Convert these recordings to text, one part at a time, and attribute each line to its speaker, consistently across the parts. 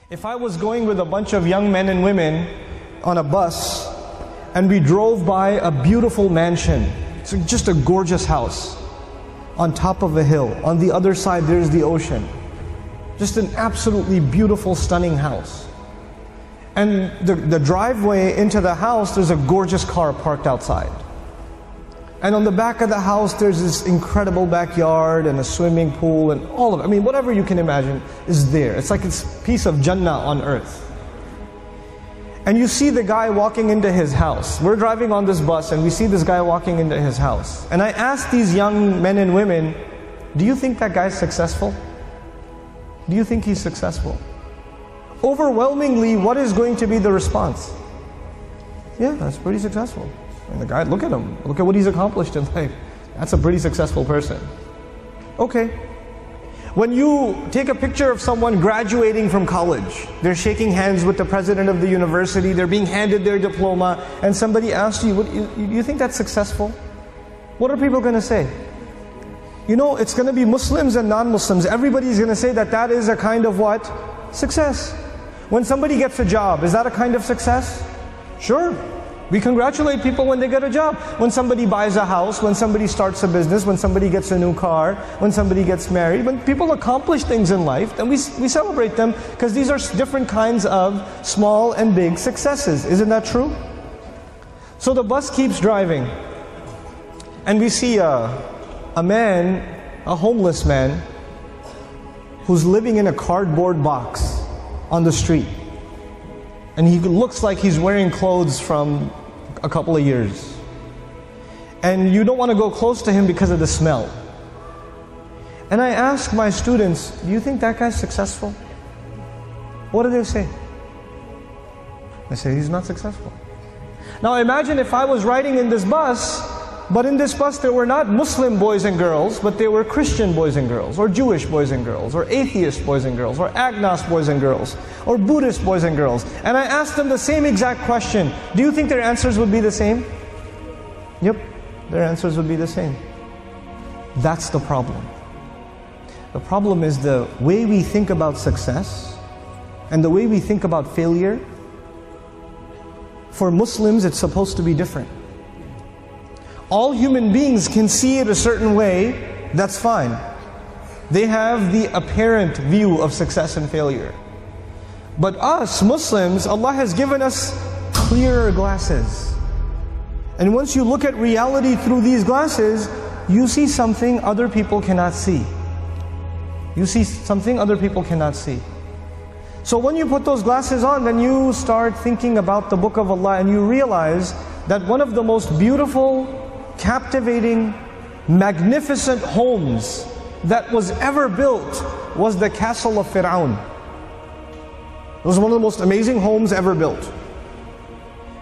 Speaker 1: If I was going with a bunch of young men and women on a bus and we drove by a beautiful mansion, it's just a gorgeous house on top of a hill, on the other side there's the ocean, just an absolutely beautiful, stunning house. And the driveway into the house, there's a gorgeous car parked outside. And on the back of the house, there's this incredible backyard and a swimming pool and all of it. I mean, whatever you can imagine is there. It's like it's a piece of Jannah on earth. And you see the guy walking into his house. We're driving on this bus and we see this guy walking into his house. And I asked these young men and women, do you think that guy's successful? Do you think he's successful? Overwhelmingly, what is going to be the response? Yeah, that's pretty successful. And the guy, look at him. Look at what he's accomplished in life. That's a pretty successful person. Okay. When you take a picture of someone graduating from college, they're shaking hands with the president of the university, they're being handed their diploma, and somebody asks you, you think that's successful? What are people going to say? You know, it's going to be Muslims and non-Muslims. Everybody's going to say that that is a kind of what? Success. When somebody gets a job, is that a kind of success? Sure. We congratulate people when they get a job. When somebody buys a house, when somebody starts a business, when somebody gets a new car, when somebody gets married, when people accomplish things in life, then we celebrate them because these are different kinds of small and big successes. Isn't that true? So the bus keeps driving and we see a man, a homeless man, who's living in a cardboard box on the street. And he looks like he's wearing clothes from a couple of years. And you don't want to go close to him because of the smell. And I ask my students, do you think that guy's successful? What do they say? They say he's not successful. Now imagine if I was riding in this bus, but in this bus there were not Muslim boys and girls, but they were Christian boys and girls, or Jewish boys and girls, or atheist boys and girls, or agnostic boys and girls, or Buddhist boys and girls. And I asked them the same exact question. Do you think their answers would be the same? Yep, their answers would be the same. That's the problem. The problem is the way we think about success and the way we think about failure. For Muslims, it's supposed to be different. All human beings can see it a certain way, that's fine. They have the apparent view of success and failure. But us, Muslims, Allah has given us clearer glasses. And once you look at reality through these glasses, you see something other people cannot see. You see something other people cannot see. So when you put those glasses on, then you start thinking about the Book of Allah and you realize that one of the most beautiful, captivating, magnificent homes that was ever built was the castle of Fir'aun. It was one of the most amazing homes ever built.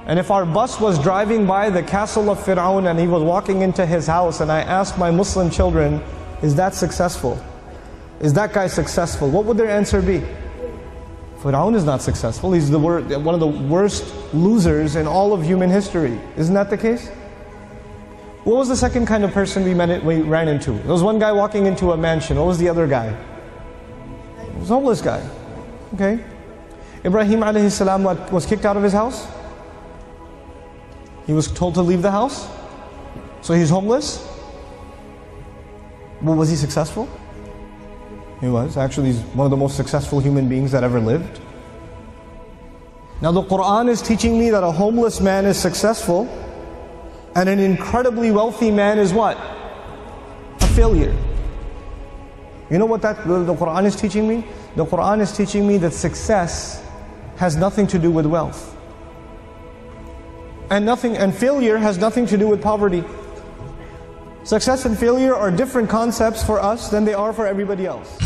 Speaker 1: And if our bus was driving by the castle of Fir'aun and he was walking into his house and I asked my Muslim children, is that successful? Is that guy successful? What would their answer be? Fir'aun is not successful. He's one of the worst losers in all of human history. Isn't that the case? What was the second kind of person we ran into? There was one guy walking into a mansion. What was the other guy? It was a homeless guy. Okay. Ibrahim alayhi salam was kicked out of his house. He was told to leave the house. So he's homeless. Well, was he successful? He was. Actually, he's one of the most successful human beings that ever lived. Now the Quran is teaching me that a homeless man is successful and an incredibly wealthy man is what? A failure. You know what the Quran is teaching me? The Quran is teaching me that success has nothing to do with wealth. And failure has nothing to do with poverty. Success and failure are different concepts for us than they are for everybody else.